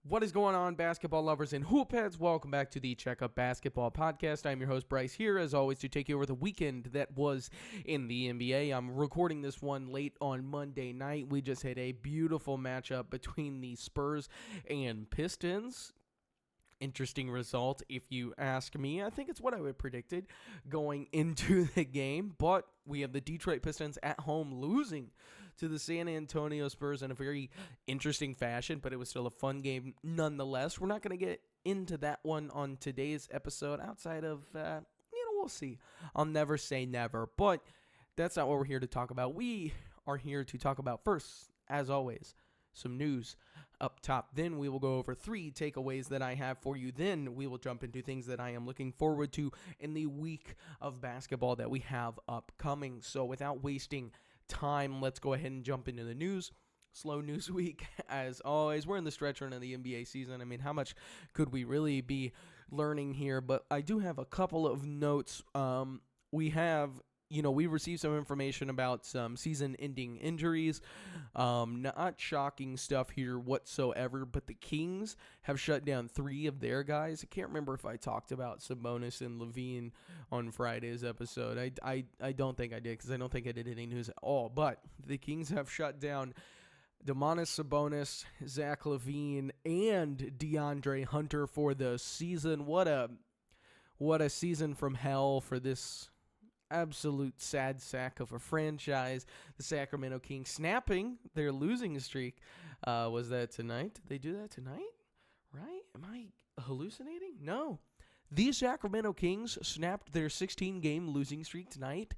What is going on, basketball lovers and hoopheads? Welcome back to the Checkup Basketball Podcast. I'm your host, Bryce, here as always to take you over the weekend that was in the NBA. I'm recording this one late on Monday night. We just had a beautiful matchup between the Spurs and Pistons. Interesting result, if you ask me. I think it's what I would have predicted going into the game, but we have the Detroit Pistons at home losing to the San Antonio Spurs in a very interesting fashion, but it was still a fun game nonetheless. We're not going to get into that one on today's episode outside of, we'll see. I'll never say never, but that's not what we're here to talk about. We are here to talk about, first, as always, some news up top. Then we will go over 3 takeaways that I have for you. Then we will jump into things that I am looking forward to in the week of basketball that we have upcoming. So without wasting time, let's go ahead and jump into the news. Slow news week, as always. We're in the stretch run of the NBA season. I mean, how much could we really be learning here? But I do have a couple of notes. We received some information about some season-ending injuries. Not shocking stuff here whatsoever, but the Kings have shut down 3 of their guys. I can't remember if I talked about Sabonis and Levine on Friday's episode. I don't think I did, because I don't think I did any news at all. But the Kings have shut down Domantas Sabonis, Zach LaVine, and DeAndre Hunter for the season. What a season from hell for this absolute sad sack of a franchise. The Sacramento Kings snapping their losing streak. Was that tonight? Did they do that tonight? Right? Am I hallucinating? No. The Sacramento Kings snapped their 16-game losing streak tonight.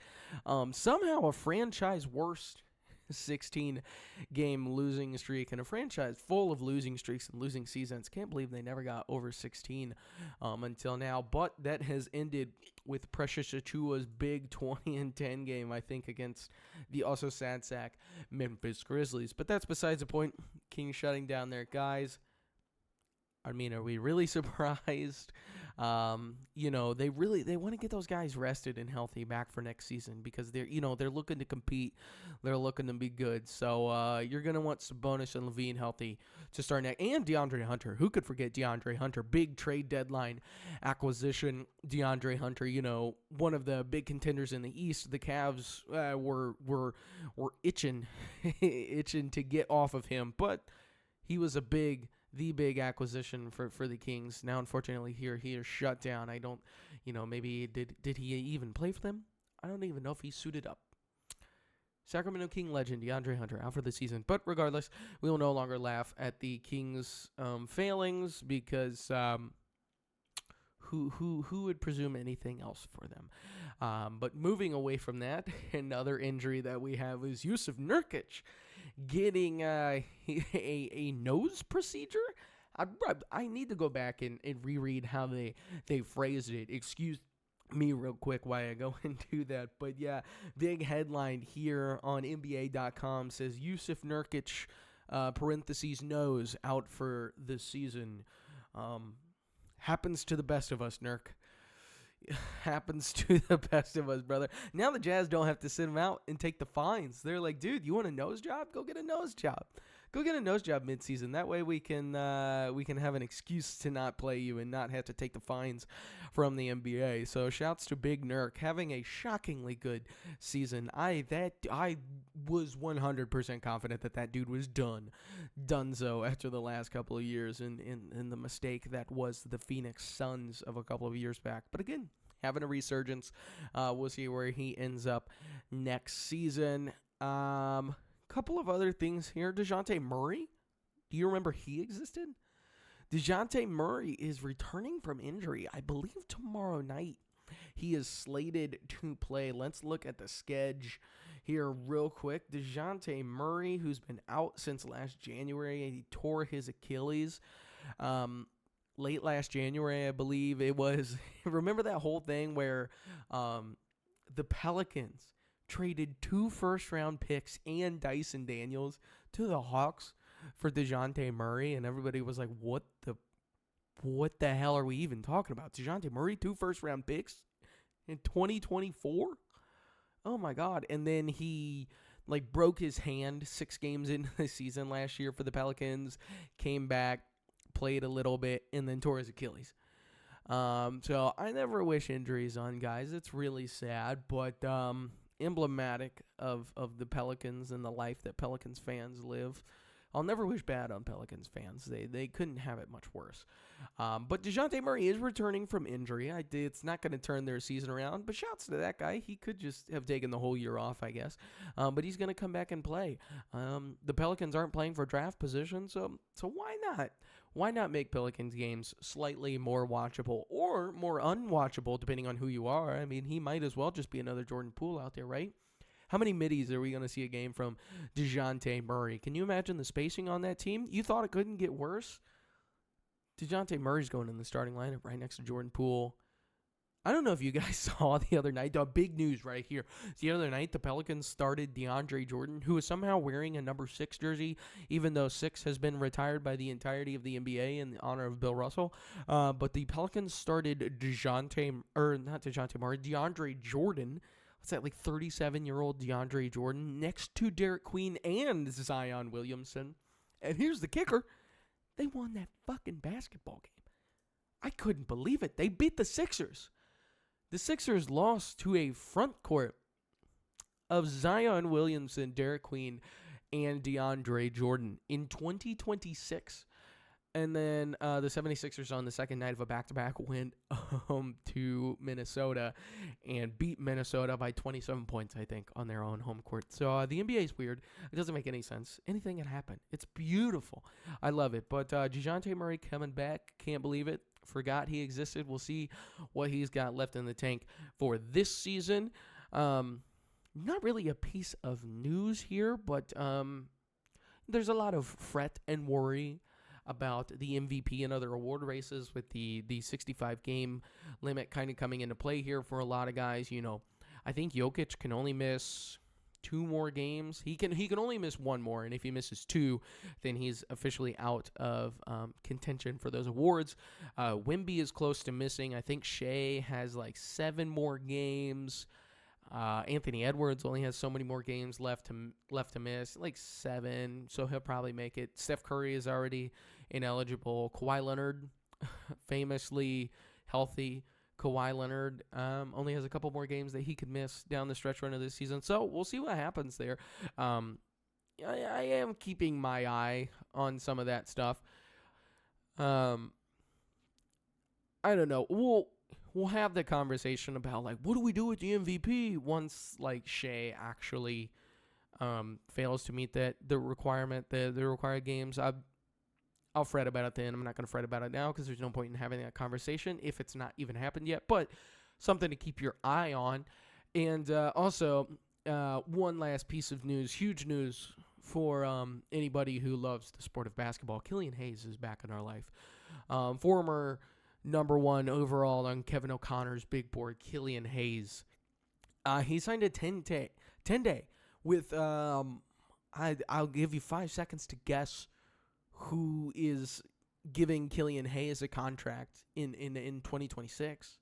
Somehow a franchise worst 16-game losing streak, and a franchise full of losing streaks and losing seasons. Can't believe they never got over 16 until now, but that has ended with Precious Achua's big 20-10 game, I think, against the also sad sack Memphis Grizzlies. But that's besides the point. Kings shutting down their guys. I mean, are we really surprised? They want to get those guys rested and healthy back for next season, because they're looking to compete. They're looking to be good. So you're going to want Sabonis and LaVine healthy to start next. And DeAndre Hunter. Who could forget DeAndre Hunter? Big trade deadline acquisition. DeAndre Hunter, one of the big contenders in the East. The Cavs were itching to get off of him, but he was the big acquisition for the Kings. Now, unfortunately, he is shut down. I don't, maybe did he even play for them? I don't even know if he suited up. Sacramento King legend DeAndre Hunter out for the season. But regardless, we will no longer laugh at the Kings' failings, because who would presume anything else for them? But moving away from that, another injury that we have is Jusuf Nurkic getting a nose procedure. I need to go back and reread how they phrased it. Excuse me real quick while I go and do that. But yeah, big headline here on NBA.com says Jusuf Nurkic, parentheses, nose, out for the season. Happens to the best of us, Nurk. Happens to the best of us, brother. Now the Jazz don't have to sit him out and take the fines. They're like, dude, you want a nose job? Go get a nose job. Go get a nose job midseason. That way we can have an excuse to not play you and not have to take the fines from the NBA. So shouts to Big Nurk having a shockingly good season. I was 100% confident that dude was donezo after the last couple of years in the mistake that was the Phoenix Suns of a couple of years back. But again, having a resurgence. We'll see where he ends up next season. Couple of other things here. DeJounte Murray. Do you remember he existed? DeJounte Murray is returning from injury, I believe, tomorrow night. He is slated to play. Let's look at the schedule here real quick. DeJounte Murray, who's been out since last January, he tore his Achilles late last January, I believe it was. Remember that whole thing where the Pelicans traded 2 first-round picks and Dyson Daniels to the Hawks for DeJounte Murray, and everybody was like, what the hell are we even talking about? DeJounte Murray, 2 first-round picks in 2024? Oh, my God. And then he broke his hand 6 games into the season last year for the Pelicans, came back, played a little bit, and then tore his Achilles. So I never wish injuries on guys. It's really sad, but emblematic of the Pelicans and the life that Pelicans fans live. I'll never wish bad on Pelicans fans. They couldn't have it much worse. But DeJounte Murray is returning from injury. It's not going to turn their season around, but shouts to that guy. He could just have taken the whole year off, I guess. But he's going to come back and play. The Pelicans aren't playing for draft position, so why not? Why not make Pelicans games slightly more watchable or more unwatchable, depending on who you are? I mean, he might as well just be another Jordan Poole out there, right? How many middies are we going to see a game from DeJounte Murray? Can you imagine the spacing on that team? You thought it couldn't get worse? DeJounte Murray's going in the starting lineup right next to Jordan Poole. I don't know if you guys saw the other night. The big news right here. The other night, the Pelicans started DeAndre Jordan, who is somehow wearing a number 6 jersey, even though 6 has been retired by the entirety of the NBA in honor of Bill Russell. But the Pelicans started DeAndre Jordan. What's that, like 37-year-old DeAndre Jordan next to Derek Queen and Zion Williamson. And here's the kicker. They won that fucking basketball game. I couldn't believe it. They beat the Sixers. The Sixers lost to a front court of Zion Williamson, Derek Queen, and DeAndre Jordan in 2026. And then the 76ers on the second night of a back-to-back went to Minnesota and beat Minnesota by 27 points, I think, on their own home court. So the NBA is weird. It doesn't make any sense. Anything can happen. It's beautiful. I love it. But DeJounte Murray coming back. Can't believe it. Forgot he existed. We'll see what he's got left in the tank for this season. Not really a piece of news here, but there's a lot of fret and worry about the MVP and other award races with the 65-game limit kind of coming into play here for a lot of guys. You know, I think Jokic can only miss 2 more games. He can only miss 1 more, and if he misses 2, then he's officially out of contention for those awards. Wemby is close to missing. I think Shea has like 7 more games. Anthony Edwards only has so many more games left to miss, like 7, so he'll probably make it. Steph Curry is already ineligible. Kawhi Leonard, famously healthy Kawhi Leonard, only has a couple more games that he could miss down the stretch run of this season, so we'll see what happens there. I am keeping my eye on some of that stuff. I don't know. We'll have the conversation about, like, what do we do with the MVP once, like, Shea actually fails to meet the requirement, the required games. I'll fret about it then. I'm not going to fret about it now because there's no point in having that conversation if it's not even happened yet. But something to keep your eye on. And also, one last piece of news, huge news for anybody who loves the sport of basketball. Killian Hayes is back in our life. Former number 1 overall on Kevin O'Connor's big board, Killian Hayes. He signed a 10-day with, I'll give you 5 seconds to guess who is giving Killian Hayes a contract in 2026.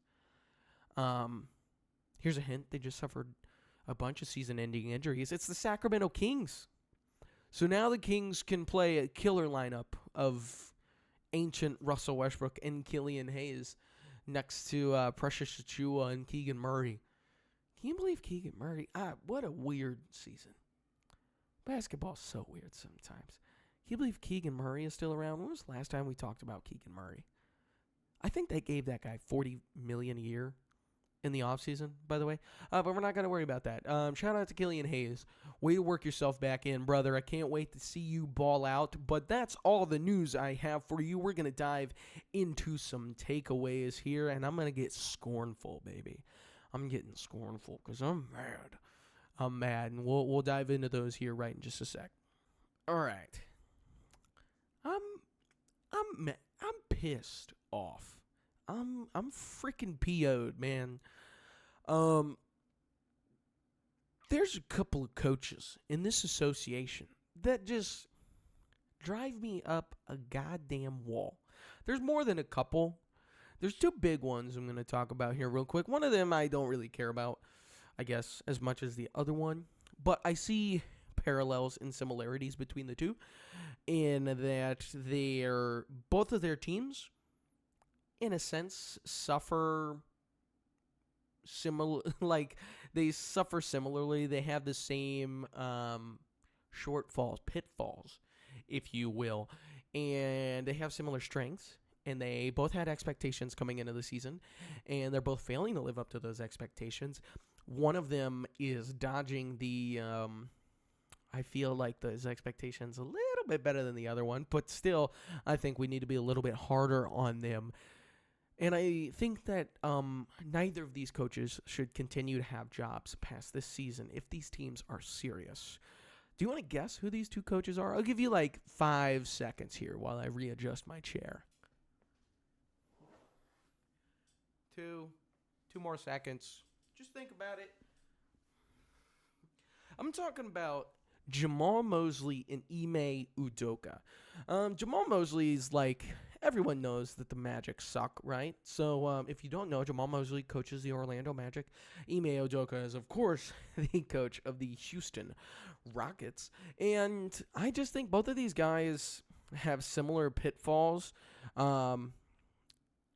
Here's a hint. They just suffered a bunch of season-ending injuries. It's the Sacramento Kings. So now the Kings can play a killer lineup of ancient Russell Westbrook and Killian Hayes next to Precious Achiuwa and Keegan Murray. Can you believe Keegan Murray? What a weird season. Basketball's so weird sometimes. Can you believe Keegan Murray is still around? When was the last time we talked about Keegan Murray? I think they gave that guy $40 million a year in the offseason, by the way. But we're not going to worry about that. Shout out to Killian Hayes. Way to work yourself back in, brother. I can't wait to see you ball out. But that's all the news I have for you. We're going to dive into some takeaways here, and I'm going to get scornful, baby. I'm getting scornful because I'm mad. I'm mad, and we'll dive into those here right in just a sec. All right. I'm pissed off. I'm freaking PO'd, man. There's a couple of coaches in this association that just drive me up a goddamn wall. There's more than a couple. There's 2 big ones I'm going to talk about here real quick. One of them I don't really care about, I guess, as much as the other one. But I see parallels and similarities between the two, in that both of their teams, in a sense, suffer similar. Like, they suffer similarly. They have the same shortfalls, pitfalls, if you will, and they have similar strengths. And they both had expectations coming into the season, and they're both failing to live up to those expectations. One of them is dodging I feel like those expectations a little bit better than the other one, but still, I think we need to be a little bit harder on them. And I think that neither of these coaches should continue to have jobs past this season if these teams are serious. Do you want to guess who these two coaches are? I'll give you like 5 seconds here while I readjust my chair. 2 more seconds. Just think about it. I'm talking about Jamal Mosley and Ime Udoka. Jamal Mosley's like, everyone knows that the Magic suck, right? So if you don't know, Jamal Mosley coaches the Orlando Magic. Ime Udoka is, of course, the coach of the Houston Rockets. And I just think both of these guys have similar pitfalls.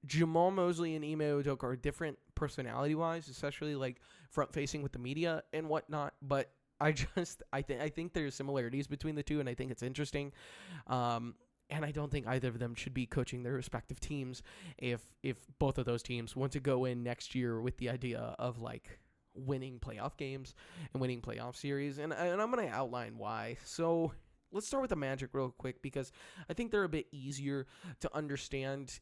Jamal Mosley and Ime Udoka are different personality-wise, especially like front-facing with the media and whatnot. But I think there's similarities between the two, and I think it's interesting. And I don't think either of them should be coaching their respective teams if both of those teams want to go in next year with the idea of like winning playoff games and winning playoff series. And I'm going to outline why. So let's start with the Magic real quick, because I think they're a bit easier to understand.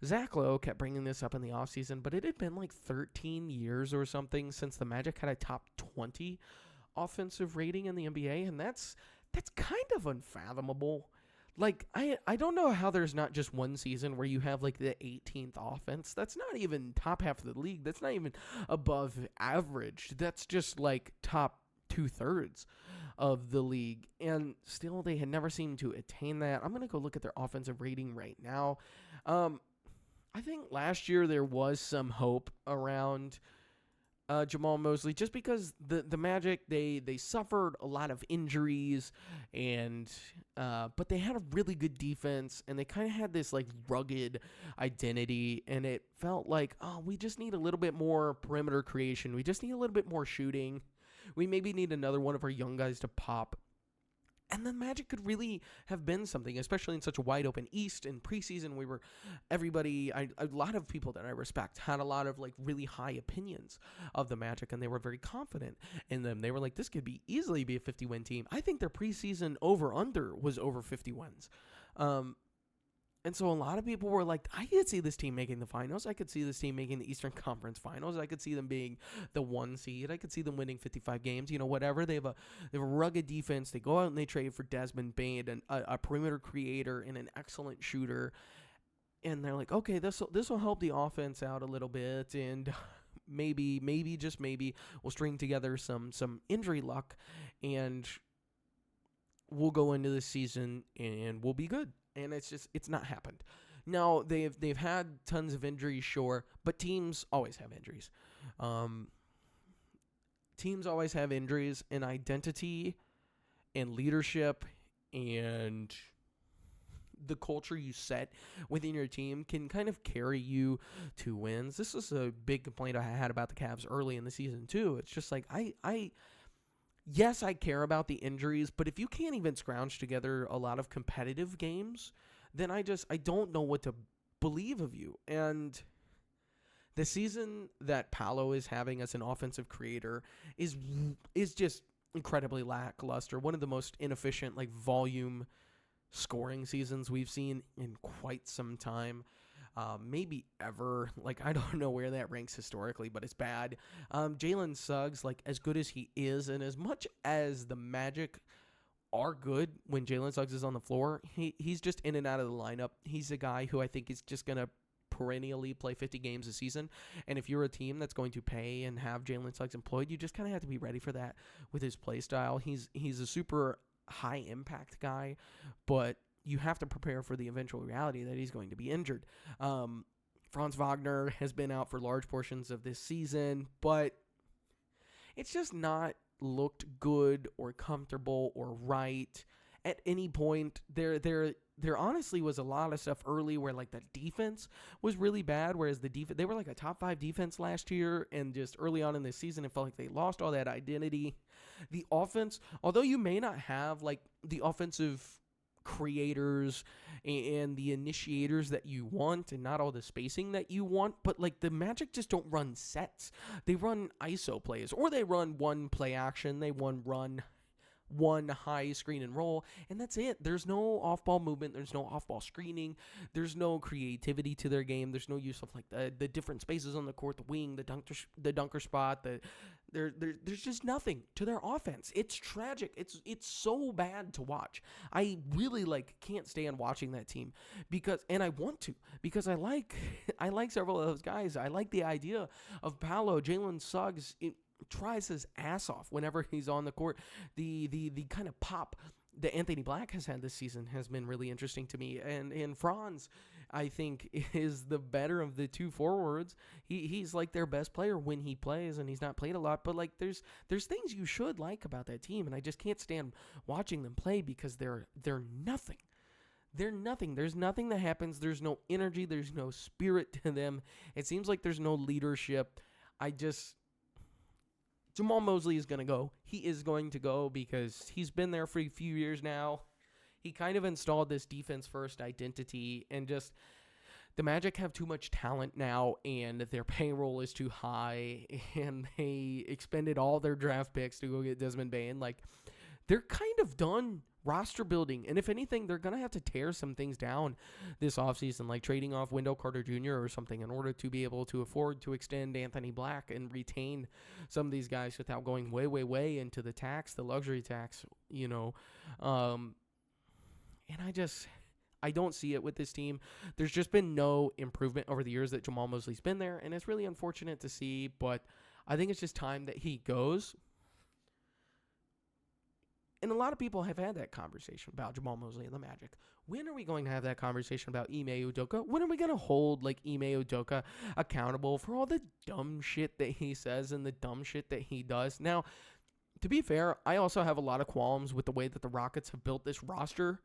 Zach Lowe kept bringing this up in the offseason, but it had been like 13 years or something since the Magic had a top 20 offensive rating in the NBA, and that's kind of unfathomable. Like, I don't know how there's not just one season where you have like the 18th offense. That's not even top half of the league. That's not even above average. That's just like top 2/3 of the league, and still they had never seemed to attain that. I'm going to go look at their offensive rating right now. I think last year there was some hope around Jamal Mosley, just because the Magic, they suffered a lot of injuries, and but they had a really good defense, and they kind of had this like rugged identity, and it felt like, oh, we just need a little bit more perimeter creation. We just need a little bit more shooting. We maybe need another one of our young guys to pop. And the Magic could really have been something, especially in such a wide open East. In preseason, a lot of people that I respect had a lot of like really high opinions of the Magic, and they were very confident in them. They were like, this could easily be a 50-win team. I think their preseason over-under was over 50 wins. And so a lot of people were like, I could see this team making the finals. I could see this team making the Eastern Conference Finals. I could see them being the 1 seed. I could see them winning 55 games. You know, whatever. They have a rugged defense. They go out and they trade for Desmond Bane, and a perimeter creator and an excellent shooter. And they're like, okay, this will help the offense out a little bit, and maybe just maybe we'll string together some injury luck, and we'll go into this season and we'll be good. And it's not happened. Now, they've had tons of injuries, sure, but teams always have injuries. Teams always have injuries, and identity and leadership and the culture you set within your team can kind of carry you to wins. This is a big complaint I had about the Cavs early in the season, too. It's just like, yes, I care about the injuries, but if you can't even scrounge together a lot of competitive games, then I don't know what to believe of you. And the season that Paolo is having as an offensive creator is just incredibly lackluster. One of the most inefficient, like, volume scoring seasons we've seen in quite some time. Maybe ever. Like, I don't know where that ranks historically, but it's bad. Jalen Suggs, like, as good as he is, and as much as the Magic are good when Jalen Suggs is on the floor, he's just in and out of the lineup. He's a guy who I think is just going to perennially play 50 games a season. And if you're a team that's going to pay and have Jalen Suggs employed, you just kind of have to be ready for that with his play style. He's a super high impact guy, but you have to prepare for the eventual reality that he's going to be injured. Franz Wagner has been out for large portions of this season, but it's just not looked good or comfortable or right at any point. There honestly was a lot of stuff early where like the defense was really bad, whereas they were like a top 5 defense last year, and just early on in this season it felt like they lost all that identity. The offense, although you may not have like the offensive creators and the initiators that you want and not all the spacing that you want, but like the Magic just don't run sets. They run ISO plays, or they run one play action, they run one high screen and roll, and that's it. There's no off-ball movement, there's no off-ball screening, there's no creativity to their game, there's no use of like the different spaces on the court, the wing, the dunker spot, there's just nothing to their offense. It's tragic. It's so bad to watch. I really like can't stand watching that team and I want to, because I like several of those guys. I like the idea of Paolo. Jalen Suggs tries his ass off whenever he's on the court. The kind of pop that Anthony Black has had this season has been really interesting to me. And Franz, I think, is the better of the two forwards. He's like their best player when he plays, and he's not played a lot. But like there's things you should like about that team, and I just can't stand watching them play because they're nothing. They're nothing. There's nothing that happens. There's no energy. There's no spirit to them. It seems like there's no leadership. Jamal Mosley is going to go. He is going to go because he's been there for a few years now. He kind of installed this defense-first identity, and just the Magic have too much talent now, and their payroll is too high, and they expended all their draft picks to go get Desmond Bane. Like, they're kind of done roster building, and if anything, they're going to have to tear some things down this offseason, like trading off Wendell Carter Jr. or something in order to be able to afford to extend Anthony Black and retain some of these guys without going way, way, way into the luxury tax, and I don't see it with this team. There's just been no improvement over the years that Jamal Mosley's been there, and it's really unfortunate to see, but I think it's just time that he goes. And a lot of people have had that conversation about Jamal Mosley and the Magic. When are we going to have that conversation about Ime Udoka? When are we going to hold like Ime Udoka accountable for all the dumb shit that he says and the dumb shit that he does? Now, to be fair, I also have a lot of qualms with the way that the Rockets have built this roster.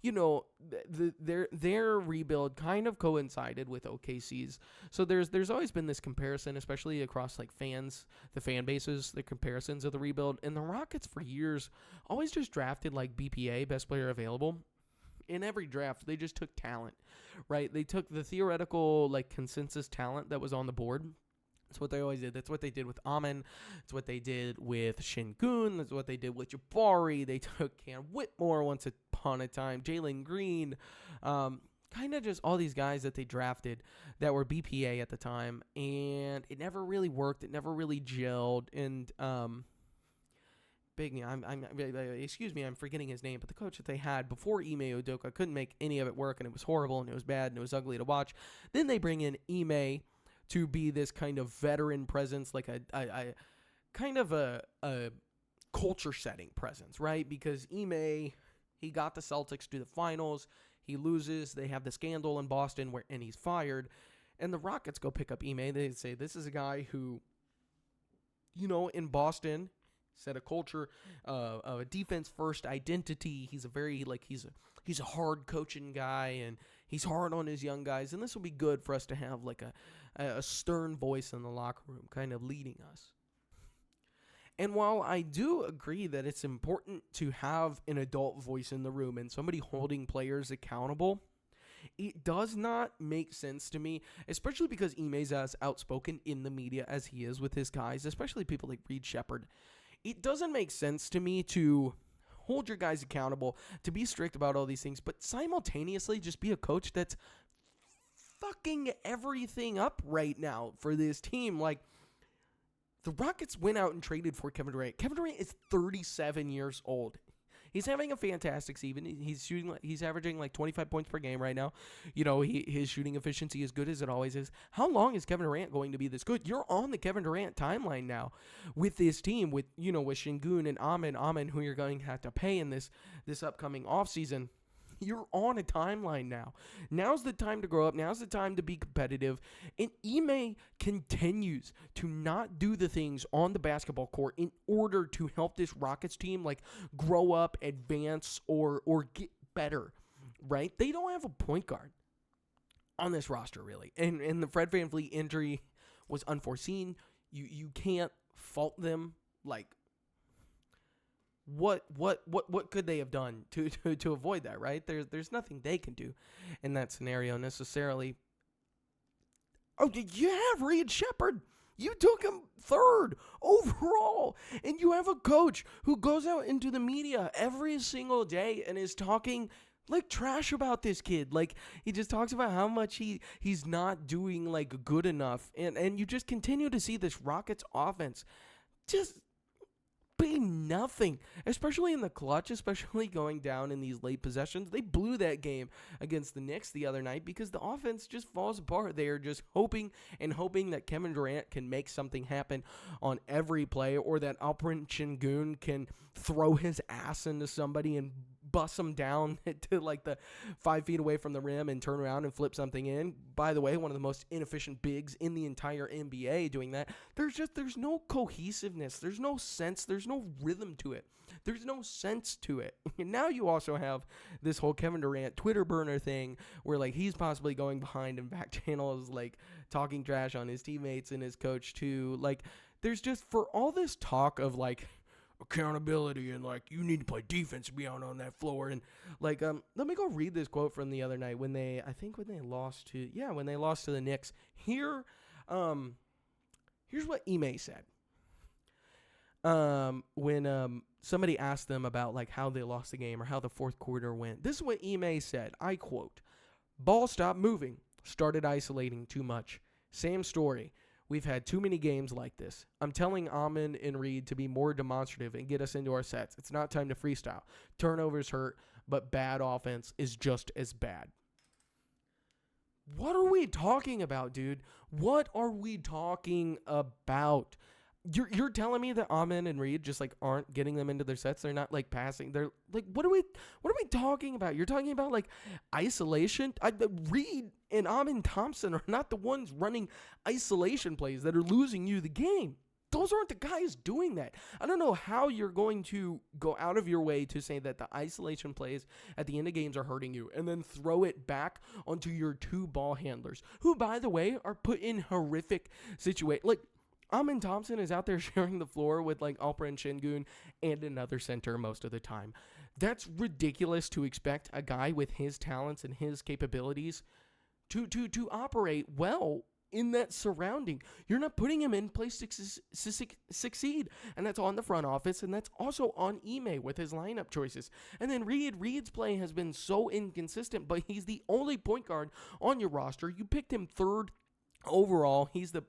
Their rebuild kind of coincided with OKC's. So there's always been this comparison, especially across like the fan bases, the comparisons of the rebuild. And the Rockets for years always just drafted like BPA, best player available. In every draft, they just took talent, right? They took the theoretical like consensus talent that was on the board. That's what they always did. That's what they did with Amen. That's what they did with Şengün. That's what they did with Jabari. They took Cam Whitmore once upon a time. Jalen Green. Kind of just all these guys that they drafted that were BPA at the time. And it never really worked. It never really gelled. And excuse me, I'm forgetting his name. But the coach that they had before Ime Udoka couldn't make any of it work. And it was horrible. And it was bad. And it was ugly to watch. Then they bring in Ime to be this kind of veteran presence, like a kind of a culture setting presence, right? Because Ime, he got the Celtics to the finals, he loses, they have the scandal in Boston and he's fired, and the Rockets go pick up Ime. They say this is a guy who, in Boston set a culture, a defense first identity. He's a very he's a hard coaching guy, and he's hard on his young guys, and this will be good for us to have like a stern voice in the locker room kind of leading us. And while I do agree that it's important to have an adult voice in the room and somebody holding players accountable, it does not make sense to me, especially because Ime's as outspoken in the media as he is with his guys, especially people like Reed Shepherd. It doesn't make sense to me to hold your guys accountable, to be strict about all these things, but simultaneously just be a coach that's fucking everything up right now for this team. Like, the Rockets went out and traded for Kevin Durant. Kevin Durant is 37 years old. He's having a fantastic season. He's averaging like 25 points per game right now. His shooting efficiency is good as it always is. How long is Kevin Durant going to be this good? You're on the Kevin Durant timeline now with this team, with Şengün and Amen, who you're going to have to pay in this upcoming offseason. You're on a timeline now. Now's the time to grow up. Now's the time to be competitive. And Ime continues to not do the things on the basketball court in order to help this Rockets team like grow up, advance, or get better. Right? They don't have a point guard on this roster, really. And the Fred VanVleet injury was unforeseen. You can't fault them. Like, what could they have done to avoid that, right? There's nothing they can do in that scenario necessarily. Oh, you have Reed Shepherd. You took him 3rd overall, and you have a coach who goes out into the media every single day and is talking like trash about this kid. Like, he just talks about how much he's not doing like good enough, and you just continue to see this Rockets offense just be nothing, especially in the clutch, especially going down in these late possessions. They blew that game against the Knicks the other night because the offense just falls apart. They are just hoping that Kevin Durant can make something happen on every play, or that Alperen Şengün can throw his ass into somebody and bust them down to like the 5 feet away from the rim and turn around and flip something in. By the way, one of the most inefficient bigs in the entire NBA doing that. There's no cohesiveness. There's no sense. There's no rhythm to it. There's no sense to it. And now you also have this whole Kevin Durant Twitter burner thing where like he's possibly going behind and back channels, like talking trash on his teammates and his coach too. Like, there's just, for all this talk of like accountability and like you need to play defense to be out on that floor, and like let me go read this quote from the other night when they lost to the Knicks. Here's what Ime said when somebody asked them about like how they lost the game or how the fourth quarter went. This is what Ime said. I quote, "Ball stopped moving, started isolating too much. Same story. We've had too many games like this. I'm telling Amon and Reed to be more demonstrative and get us into our sets. It's not time to freestyle. Turnovers hurt, but bad offense is just as bad." What are we talking about, dude? What are we talking about? You're telling me that Amon and Reed just like aren't getting them into their sets? They're not like passing. They're like, what are we talking about? You're talking about like isolation? Reed and Amon Thompson are not the ones running isolation plays that are losing you the game. Those aren't the guys doing that. I don't know how you're going to go out of your way to say that the isolation plays at the end of games are hurting you and then throw it back onto your 2 ball handlers, who, by the way, are put in horrific situations. Like, Amon Thompson is out there sharing the floor with like Alperen Şengün and another center most of the time. That's ridiculous to expect a guy with his talents and his capabilities to operate well in that surrounding. You're not putting him in place to succeed. And that's on the front office, and that's also on Ime with his lineup choices. And then Reed's play has been so inconsistent, but he's the only point guard on your roster. You picked him 3rd overall. He's the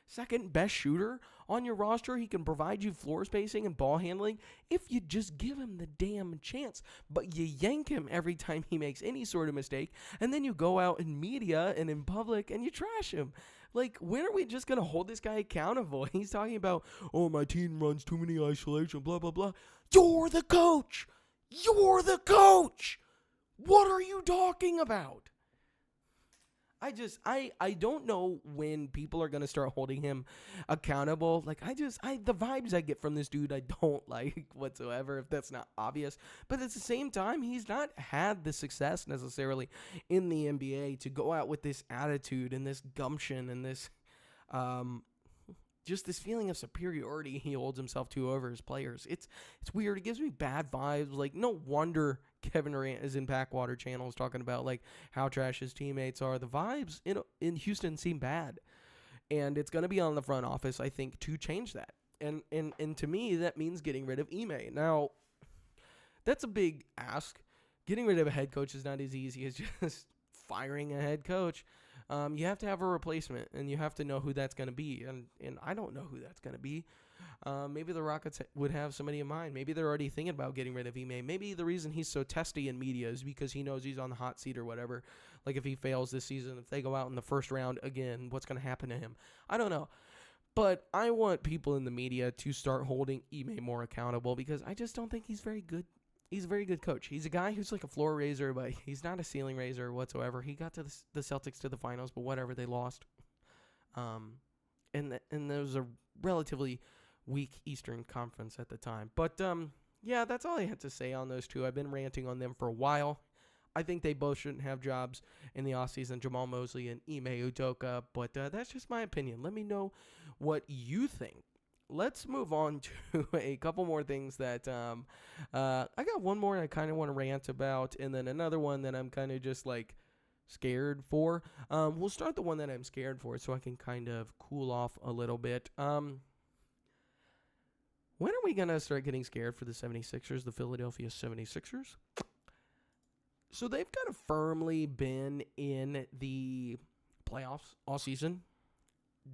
2nd best shooter on your roster. He can provide you floor spacing and ball handling if you just give him the damn chance. But you yank him every time he makes any sort of mistake, and then you go out in media and in public and you trash him. Like, when are we just going to hold this guy accountable? He's talking about, oh, my team runs too many isolation, blah, blah, blah. You're the coach. You're the coach. What are you talking about? I don't know when people are going to start holding him accountable. Like, the vibes I get from this dude, I don't like whatsoever, if that's not obvious. But at the same time, he's not had the success necessarily in the NBA to go out with this attitude and this gumption and this, just this feeling of superiority he holds himself to over his players. It's weird. It gives me bad vibes. Like, no wonder Kevin Durant is in backwater channels talking about like how trash his teammates are. The vibes in Houston seem bad, and it's going to be on the front office, I think, to change that. And to me, that means getting rid of Ime. Now, that's a big ask. Getting rid of a head coach is not as easy as just firing a head coach. You have to have a replacement, and you have to know who that's going to be. And I don't know who that's going to be. Maybe the Rockets would have somebody in mind. Maybe they're already thinking about getting rid of Ime. Maybe the reason he's so testy in media is because he knows he's on the hot seat or whatever. Like, if he fails this season, if they go out in the first round again, what's going to happen to him? I don't know. But I want people in the media to start holding Ime more accountable, because I just don't think he's very good he's a very good coach. He's a guy who's like a floor raiser, but he's not a ceiling raiser whatsoever. He got to the Celtics to the finals, but whatever, they lost. And there was a relatively weak Eastern Conference at the time. But yeah, that's all I had to say on those two. I've been ranting on them for a while. I think they both shouldn't have jobs in the offseason, Jamal Mosley and Ime Udoka, but that's just my opinion. Let me know what you think. Let's move on to a couple more things that I got one more I kind of want to rant about, and then another one that I'm kind of just like scared for. We'll start the one that I'm scared for so I can kind of cool off a little bit. When are we going to start getting scared for the 76ers, the Philadelphia 76ers? So they've kind of firmly been in the playoffs all season.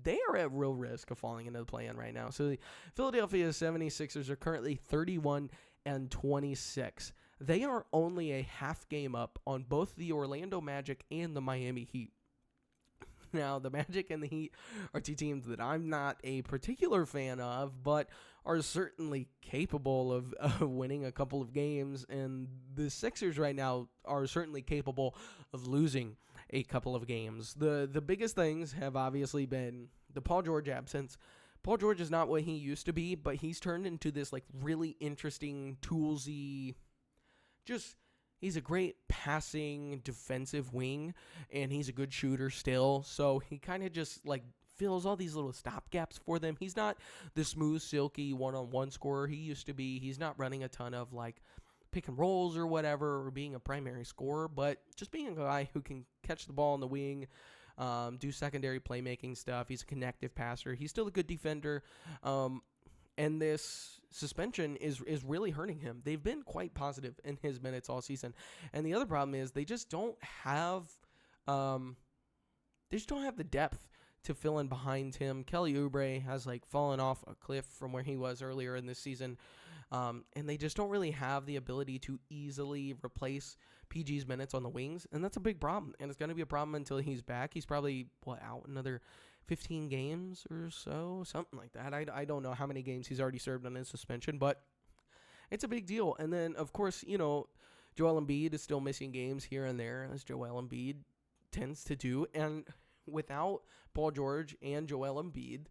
They are at real risk of falling into the play-in right now. So the Philadelphia 76ers are currently 31-26. They are only a half game up on both the Orlando Magic and the Miami Heat. Now, the Magic and the Heat are two teams that I'm not a particular fan of, but are certainly capable of winning a couple of games. And the Sixers right now are certainly capable of losing a couple of games. The biggest things have obviously been the Paul George absence. Paul George is not what he used to be, but he's turned into this like really interesting, toolsy, he's a great passing defensive wing, and he's a good shooter still. So he kind of just like fills all these little stop gaps for them. He's not the smooth, silky one-on-one scorer he used to be. He's not running a ton of like pick and rolls or whatever, or being a primary scorer, but just being a guy who can catch the ball on the wing, do secondary playmaking stuff. He's a connective passer. He's still a good defender. And this suspension is really hurting him. They've been quite positive in his minutes all season. And the other problem is they just don't have the depth to fill in behind him. Kelly Oubre has like fallen off a cliff from where he was earlier in this season. And they just don't really have the ability to easily replace PG's minutes on the wings. And that's a big problem. And it's going to be a problem until he's back. He's probably, out another 15 games or so, something like that. I don't know how many games he's already served on his suspension, but it's a big deal. And then, of course, Joel Embiid is still missing games here and there, as Joel Embiid tends to do. And without Paul George and Joel Embiid,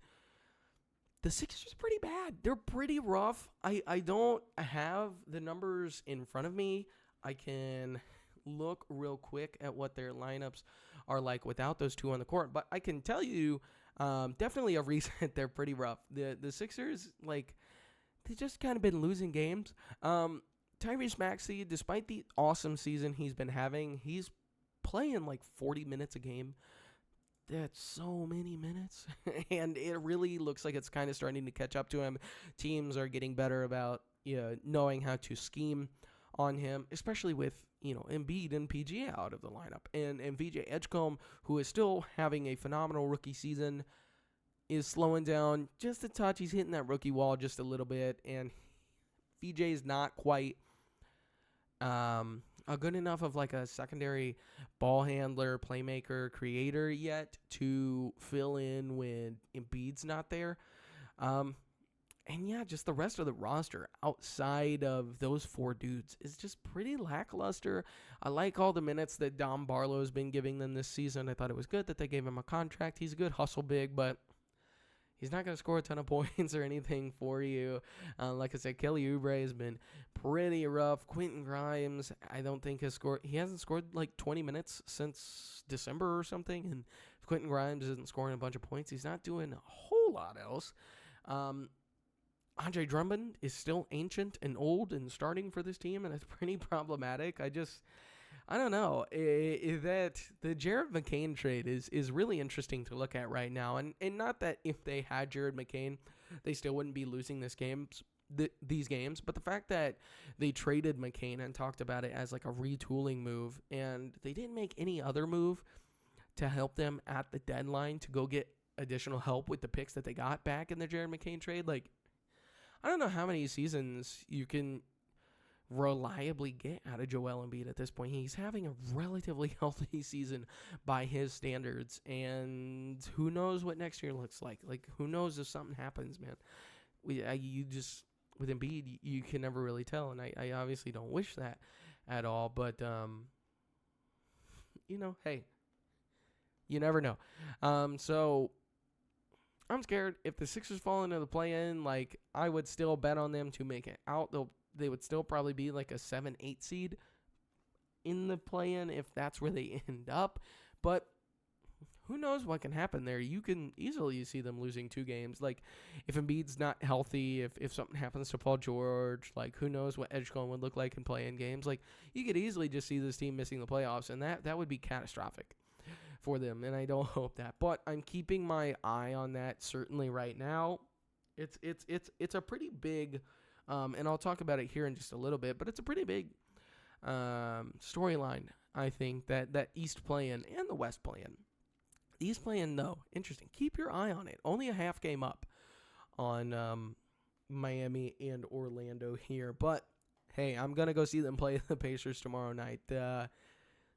the Sixers are pretty bad. They're pretty rough. I don't have the numbers in front of me. I can look real quick at what their lineups are like without those two on the court. But I can tell you definitely a reason they're pretty rough. The Sixers, like, they've just kind of been losing games. Tyrese Maxey, despite the awesome season he's been having, he's playing like 40 minutes a game. That's so many minutes. And it really looks like it's kind of starting to catch up to him. Teams are getting better about knowing how to scheme on him, especially with Embiid and PG out of the lineup. And VJ Edgecombe, who is still having a phenomenal rookie season, is slowing down just a touch. He's hitting that rookie wall just a little bit. And VJ is not quite a good enough of like a secondary ball handler, playmaker, creator yet to fill in when Embiid's not there. And yeah, just the rest of the roster outside of those four dudes is just pretty lackluster. I like all the minutes that Dom Barlow's been giving them this season. I thought it was good that they gave him a contract. He's a good hustle big, but he's not going to score a ton of points or anything for you. Like I said, Kelly Oubre has been pretty rough. Quentin Grimes, I don't think has scored. He hasn't scored like 20 minutes since December or something. And if Quentin Grimes isn't scoring a bunch of points, he's not doing a whole lot else. Andre Drummond is still ancient and old and starting for this team, and it's pretty problematic. I don't know. That the Jared McCain trade is really interesting to look at right now. And not that if they had Jared McCain, they still wouldn't be losing these games. But the fact that they traded McCain and talked about it as like a retooling move, and they didn't make any other move to help them at the deadline to go get additional help with the picks that they got back in the Jared McCain trade. Like, I don't know how many seasons you can reliably get out of Joel Embiid at this point. He's having a relatively healthy season by his standards, and who knows what next year looks like. Like, who knows if something happens, man. with Embiid, you can never really tell, and I obviously don't wish that at all. But hey, you never know. So I'm scared if the Sixers fall into the play-in. Like, I would still bet on them to make it out. They would still probably be like a 7-8 seed in the play-in if that's where they end up. But who knows what can happen there? You can easily see them losing 2 games. Like, if Embiid's not healthy, if something happens to Paul George, like, who knows what Edgecombe would look like in play-in games. Like, you could easily just see this team missing the playoffs, and that would be catastrophic for them, and I don't hope that. But I'm keeping my eye on that certainly right now. It's a pretty big, and I'll talk about it here in just a little bit, but it's a pretty big storyline, I think, that East play-in and the West play-in. East play-in, though, interesting. Keep your eye on it. Only a half game up on Miami and Orlando here. But, hey, I'm going to go see them play the Pacers tomorrow night.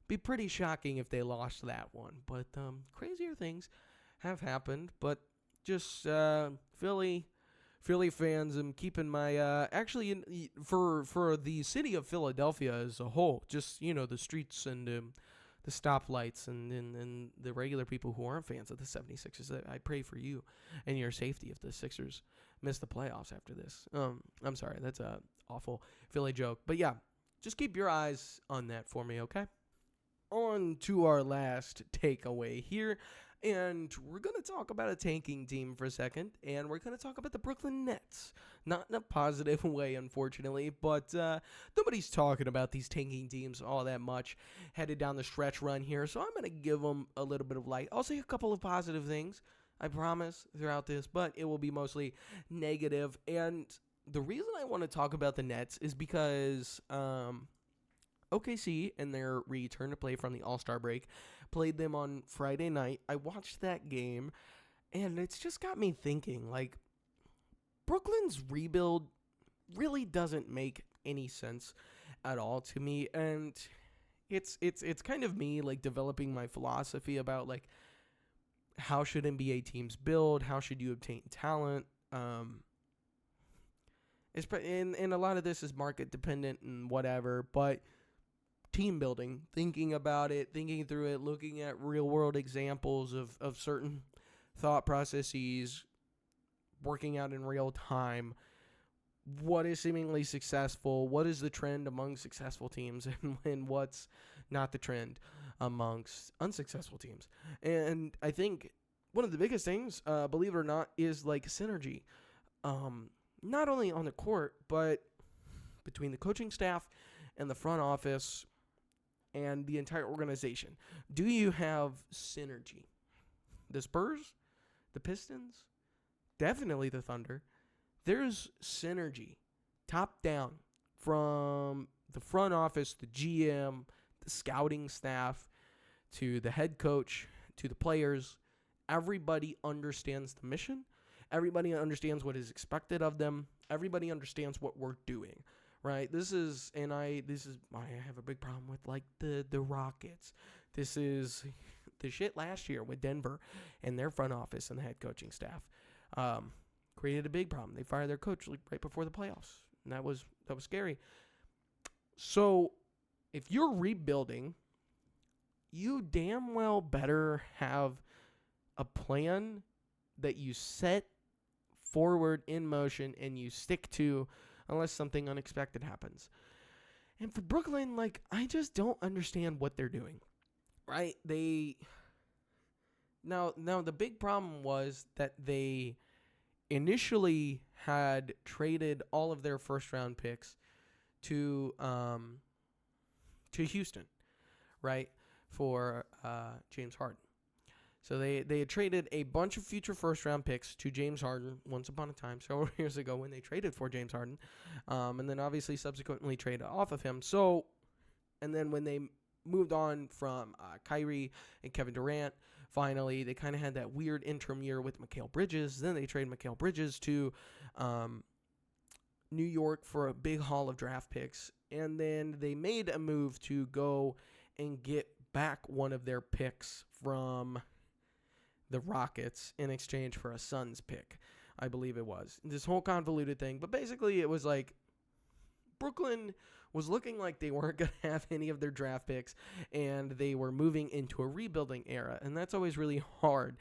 Be pretty shocking if they lost that one. But crazier things have happened. But just Philly fans, I'm keeping my for the city of Philadelphia as a whole, just the streets and the stoplights and the regular people who aren't fans of the 76ers. I pray for you and your safety if the Sixers miss the playoffs after this. I'm sorry, that's a awful Philly joke, but yeah, just keep your eyes on that for me, okay? On to our last takeaway here. And we're going to talk about a tanking team for a second, and we're going to talk about the Brooklyn Nets. Not in a positive way, unfortunately, but nobody's talking about these tanking teams all that much headed down the stretch run here, so I'm going to give them a little bit of light. I'll say a couple of positive things, I promise, throughout this, but it will be mostly negative. And the reason I want to talk about the Nets is because OKC and their return to play from the All-Star break played them on Friday night. I watched that game, and it's just got me thinking, like, Brooklyn's rebuild really doesn't make any sense at all to me, and it's kind of me, like, developing my philosophy about, like, how should NBA teams build, how should you obtain talent, and a lot of this is market dependent and whatever, but team building, thinking about it, thinking through it, looking at real world examples of certain thought processes, working out in real time, what is seemingly successful, what is the trend among successful teams, and what's not the trend amongst unsuccessful teams. And I think one of the biggest things, believe it or not, is like synergy. Not only on the court, but between the coaching staff and the front office and the entire organization. Do you have synergy? The Spurs, the Pistons, definitely the Thunder. There's synergy, top down, from the front office, the GM, the scouting staff, to the head coach, to the players. Everybody understands the mission. Everybody understands what is expected of them. Everybody understands what we're doing. Right, I have a big problem with, like, the Rockets. This is the shit last year with Denver and their front office and the head coaching staff. Created a big problem. They fired their coach right before the playoffs, and that was scary. So, if you're rebuilding, you damn well better have a plan that you set forward in motion and you stick to, unless something unexpected happens. And for Brooklyn, like, I just don't understand what they're doing, right? Now the big problem was that they initially had traded all of their first round picks to Houston, right, for James Harden. So they had traded a bunch of future first-round picks to James Harden once upon a time, several years ago, when they traded for James Harden, and then obviously subsequently traded off of him. So, and then when they moved on from Kyrie and Kevin Durant, finally, they kind of had that weird interim year with Mikal Bridges. Then they traded Mikal Bridges to New York for a big haul of draft picks, and then they made a move to go and get back one of their picks from the Rockets in exchange for a Suns pick. I believe it was. This whole convoluted thing. But basically, it was like Brooklyn was looking like they weren't going to have any of their draft picks, and they were moving into a rebuilding era. And that's always really hard.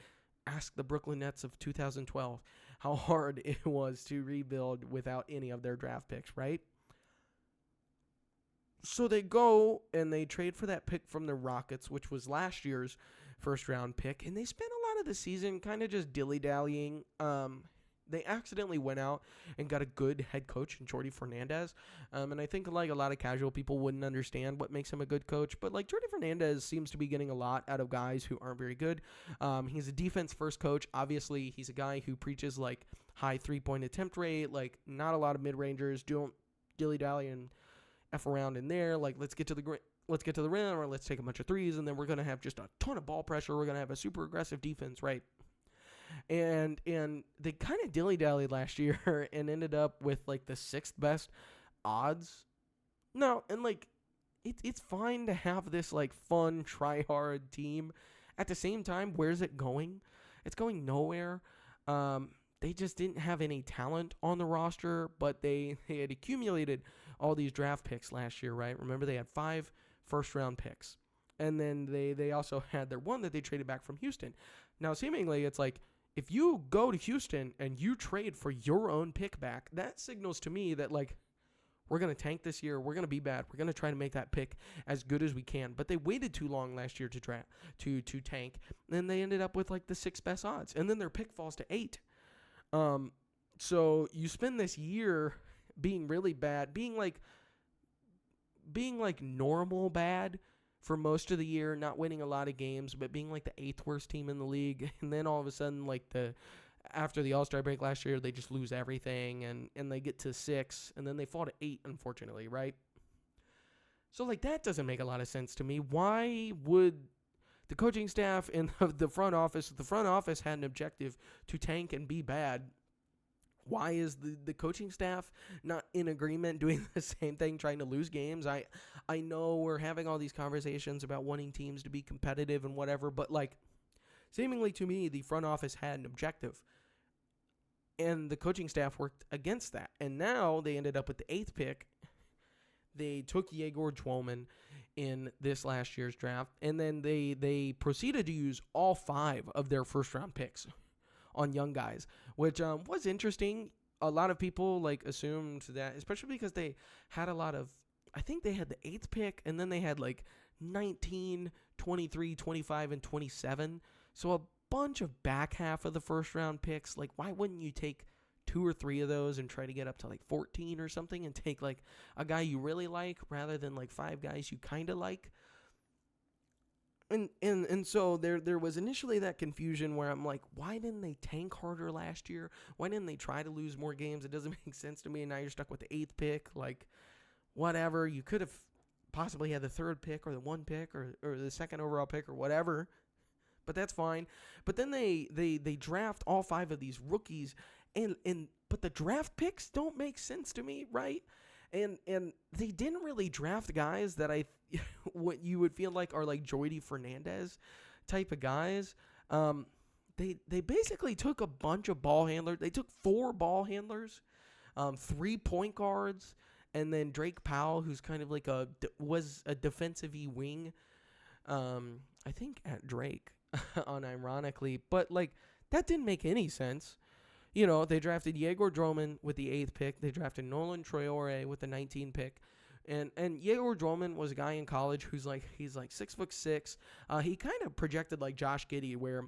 Ask the Brooklyn Nets of 2012 how hard it was to rebuild without any of their draft picks, right? So they go and they trade for that pick from the Rockets, which was last year's first round pick, and they spent a lot of the season kind of just dilly-dallying. They accidentally went out and got a good head coach in Jordi Fernandez. And I think like a lot of casual people wouldn't understand what makes him a good coach. But like Jordi Fernandez seems to be getting a lot out of guys who aren't very good. He's a defense first coach. Obviously, he's a guy who preaches like high 3-point attempt rate, like not a lot of mid-rangers. Don't dilly-dally and F around in there. Like let's get to the rim, or let's take a bunch of threes, and then we're going to have just a ton of ball pressure. We're going to have a super aggressive defense, right? And they kind of dilly-dallied last year and ended up with like the 6th best odds. No, and like it's fine to have this like fun try-hard team. At the same time, where's it going? It's going nowhere. They just didn't have any talent on the roster, but they had accumulated all these draft picks last year, right? Remember, they had 5 first-round picks. And then they also had their one that they traded back from Houston. Now, seemingly, it's like, if you go to Houston and you trade for your own pick back, that signals to me that, like, we're going to tank this year. We're going to be bad. We're going to try to make that pick as good as we can. But they waited too long last year to tank. And they ended up with, like, the 6th best odds. And then their pick falls to 8. So you spend this year being really bad, being like normal bad for most of the year, not winning a lot of games, but being like the 8th worst team in the league. And then all of a sudden, like after the All-Star break last year, they just lose everything and they get to 6 and then they fall to 8, unfortunately, right? So like that doesn't make a lot of sense to me. Why would the coaching staff and the front office, had an objective to tank and be bad? Why is the coaching staff not in agreement doing the same thing, trying to lose games? I know we're having all these conversations about wanting teams to be competitive and whatever, but like seemingly to me, the front office had an objective. And the coaching staff worked against that. And now they ended up with the 8th pick. They took Yegor Dwoman in this last year's draft. And then they proceeded to use all 5 of their first-round picks on young guys, which was interesting. A lot of people like assumed that, especially because they had a lot of, I think they had the 8th pick, and then they had like 19, 23, 25, and 27. So a bunch of back half of the first round picks. Like, why wouldn't you take 2 or 3 of those and try to get up to like 14 or something and take like a guy you really like rather than like 5 guys you kind of like? And so there was initially that confusion where I'm like, why didn't they tank harder last year? Why didn't they try to lose more games? It doesn't make sense to me. And now you're stuck with the 8th pick. Like, whatever. You could have possibly had the 3rd pick or the 1 pick or the 2nd overall pick or whatever. But that's fine. But then they draft all 5 of these rookies. But the draft picks don't make sense to me, right? And they didn't really draft guys that what you would feel like are like Jordi Fernandez type of guys. They basically took a bunch of ball handlers. They took 4 ball handlers, 3 point guards, and then Drake Powell, who's kind of like was a defensive-y wing, I think at Drake, unironically. But like that didn't make any sense. You know, they drafted Yegor Dwoman with the 8th pick. They drafted Nolan Traore with the 19th pick. And Yegor Dwoman was a guy in college he's like 6'6". He kind of projected like Josh Giddey, where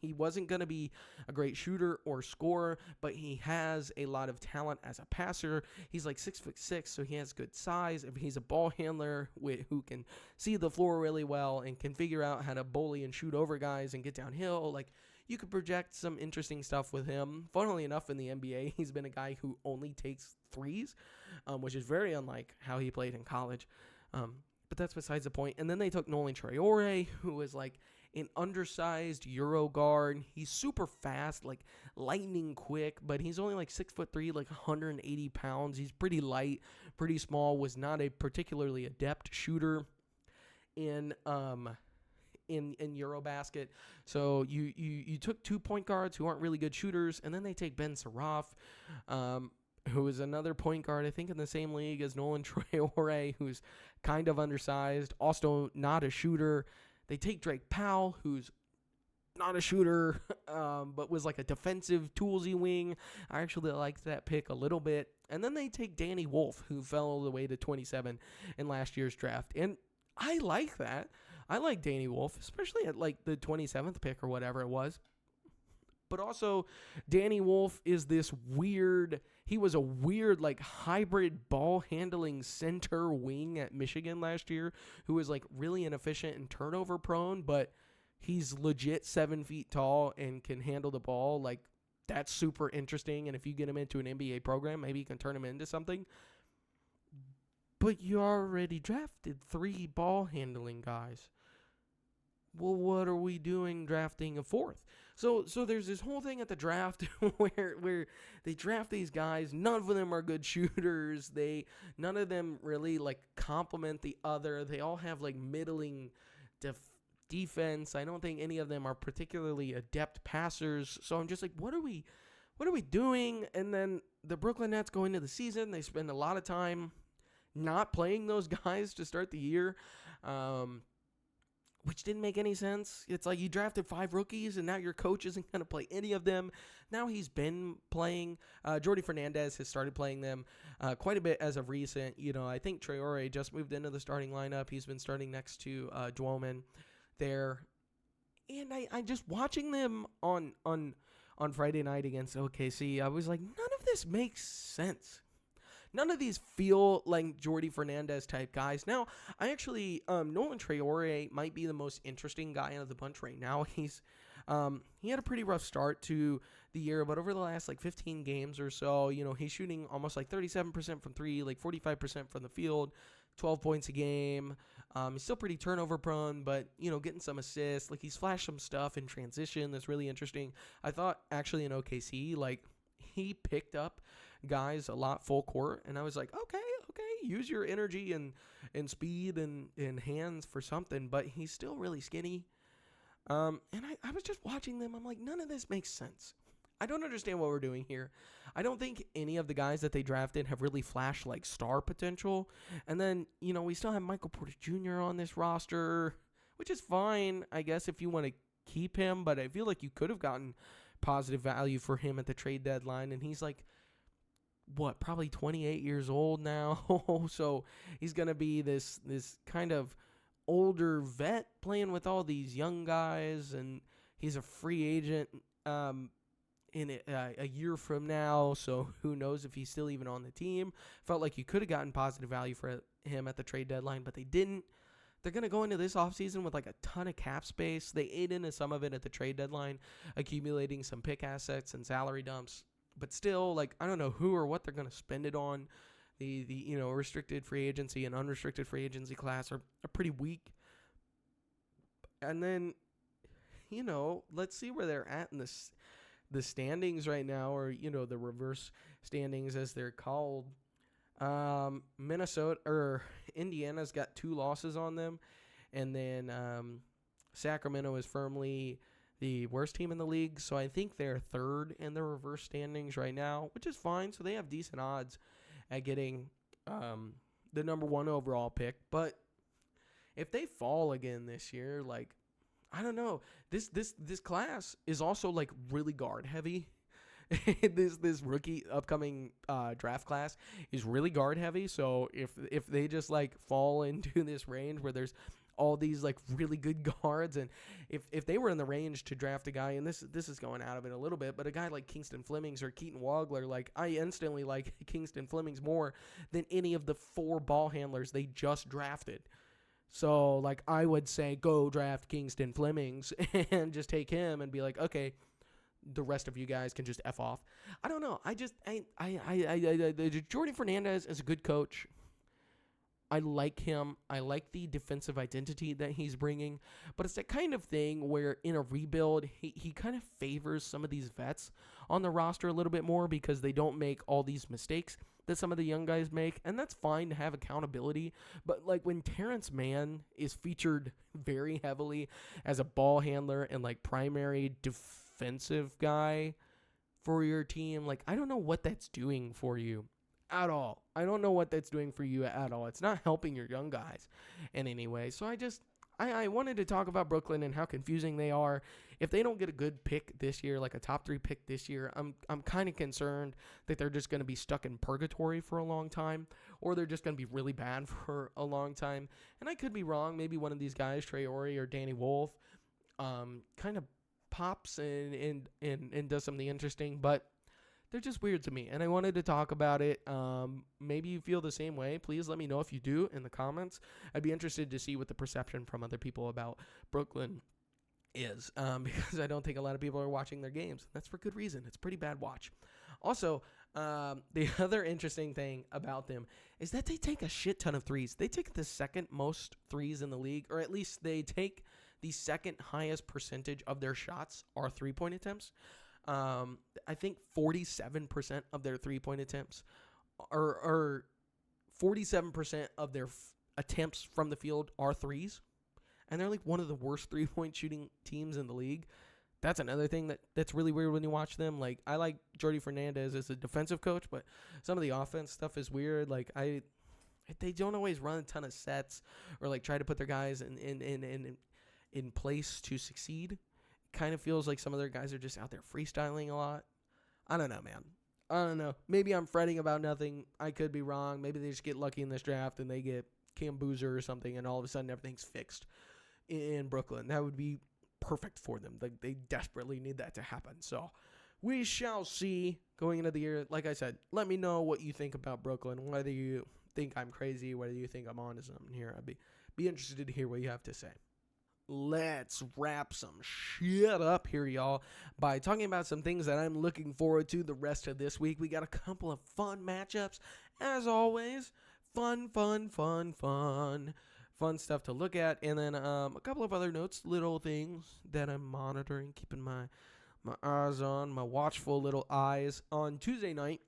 he wasn't going to be a great shooter or scorer, but he has a lot of talent as a passer. He's like 6'6", so he has good size. If he's a ball handler who can see the floor really well and can figure out how to bully and shoot over guys and get downhill, like you could project some interesting stuff with him. Funnily enough, in the NBA, he's been a guy who only takes threes, which is very unlike how he played in college. But that's besides the point. And then they took Nolan Traore, who was like an undersized Euro guard. He's super fast, like lightning quick, but he's only like 6'3", like 180 pounds. He's pretty light, pretty small, was not a particularly adept shooter. in Eurobasket. So you took 2 point guards who aren't really good shooters, and then they take Ben Saraf, who is another point guard, I think in the same league as Nolan Traore, who's kind of undersized, also not a shooter. They take Drake Powell, who's not a shooter, but was like a defensive toolsy wing. I actually liked that pick a little bit. And then they take Danny Wolf, who fell all the way to 27 in last year's draft. And I like that. I like Danny Wolf, especially at like the 27th pick or whatever it was. But also, Danny Wolf is this weird, he was a weird like hybrid ball handling center wing at Michigan last year who was like really inefficient and turnover prone, but he's legit 7 feet tall and can handle the ball. Like, that's super interesting. And if you get him into an NBA program, maybe you can turn him into something. But you already drafted 3 ball handling guys. Well, what are we doing drafting a 4th? So there's this whole thing at the draft where they draft these guys. None of them are good shooters. None of them really like complement the other. They all have like middling defense. I don't think any of them are particularly adept passers. So I'm just like, what are we doing? And then the Brooklyn Nets go into the season. They spend a lot of time not playing those guys to start the year, which didn't make any sense. It's like you drafted 5 rookies, and now your coach isn't going to play any of them. Now he's been playing. Jordi Fernandez has started playing them quite a bit as of recent. I think Traore just moved into the starting lineup. He's been starting next to Dwellman there. And I just watching them on Friday night against OKC, I was like, none of this makes sense. None of these feel like Jordi Fernandez type guys. Now, I actually, Nolan Traore might be the most interesting guy out of the bunch right now. He had a pretty rough start to the year, but over the last like 15 games or so, he's shooting almost like 37% from 3, like 45% from the field, 12 points a game. He's still pretty turnover prone, but, getting some assists. Like, he's flashed some stuff in transition that's really interesting. I thought actually in OKC, like, he picked up guys a lot full court, and I was like, okay, use your energy and speed and hands for something, but he's still really skinny. And I was just watching them. I'm like, none of this makes sense. I don't understand what we're doing here. I don't think any of the guys that they drafted have really flashed like star potential. And then, we still have Michael Porter Jr. on this roster, which is fine, I guess, if you want to keep him, but I feel like you could have gotten positive value for him at the trade deadline, and he's like, probably 28 years old now. So he's going to be this kind of older vet playing with all these young guys, and he's a free agent in a year from now, so who knows if he's still even on the team. Felt like you could have gotten positive value for him at the trade deadline, but they didn't. They're going to go into this offseason with like a ton of cap space. They ate into some of it at the trade deadline, accumulating some pick assets and salary dumps. But still, like, I don't know who or what they're going to spend it on. The restricted free agency and unrestricted free agency class are pretty weak. And then, let's see where they're at in the standings right now, or, the reverse standings as they're called. Indiana's got 2 losses on them. And then Sacramento is firmly the worst team in the league, so I think they're 3rd in the reverse standings right now, which is fine. So they have decent odds at getting the number 1 overall pick. But if they fall again this year, like, I don't know. This class is also like really guard heavy. this rookie upcoming draft class is really guard heavy. So if they just like fall into this range where there's all these like really good guards, and if they were in the range to draft a guy, and this is going out of it a little bit, but a guy like Kingston Flemings or Keaton Wagler, like, I instantly like Kingston Flemings more than any of the 4 ball handlers they just drafted. So like, I would say go draft Kingston Flemings and just take him and be like, okay, the rest of you guys can just F off. I don't know. Jordi Fernandez is a good coach. I like him. I like the defensive identity that he's bringing. But it's that kind of thing where in a rebuild, he kind of favors some of these vets on the roster a little bit more because they don't make all these mistakes. that some of the young guys make, and that's fine to have accountability. But like when Terrence Mann is featured very heavily as a ball handler and like primary defensive guy for your team, like I don't know what that's doing for you at all. I don't know what that's doing for you at all. It's not helping your young guys in any way. So I wanted to talk about Brooklyn and how confusing they are. If they don't get a good pick this year, like a top 3 pick this year, I'm kind of concerned that they're just going to be stuck in purgatory for a long time, or they're just going to be really bad for a long time. And I could be wrong. Maybe one of these guys, Trey Ori or Danny Wolf, kind of pops and does something interesting, but they're just weird to me, and I wanted to talk about it. Maybe you feel the same way. Please let me know if you do in the comments. I'd be interested to see what the perception from other people about Brooklyn is, because I don't think a lot of people are watching their games. That's for good reason. It's a pretty bad watch. Also, the other interesting thing about them is that they take a shit ton of threes. They take the second most threes in the league, or at least they take the second highest percentage of their shots are three-point attempts. I think 47% of their three-point attempts or 47% of their attempts from the field are threes. And they're like one of the worst three-point shooting teams in the league. That's another thing that's really weird when you watch them. Like, I like Jordi Fernandez as a defensive coach, but some of the offense stuff is weird. Like, they don't always run a ton of sets or like try to put their guys in place to succeed. Kind of feels like some of their guys are just out there freestyling a lot. I don't know, man. I don't know. Maybe I'm fretting about nothing. I could be wrong. Maybe they just get lucky in this draft and they get Cam Boozer or something, and all of a sudden everything's fixed in Brooklyn. That would be perfect for them. They desperately need that to happen. So we shall see going into the year. Like I said, let me know what you think about Brooklyn, whether you think I'm crazy, whether you think I'm on to something here. I'd be interested to hear what you have to say. Let's wrap some shit up here, y'all, by talking about some things that I'm looking forward to the rest of this week. We got a couple of fun matchups, as always. Fun stuff to look at. And then a couple of other notes, little things that I'm monitoring, keeping my eyes on, my watchful little eyes. On Tuesday night,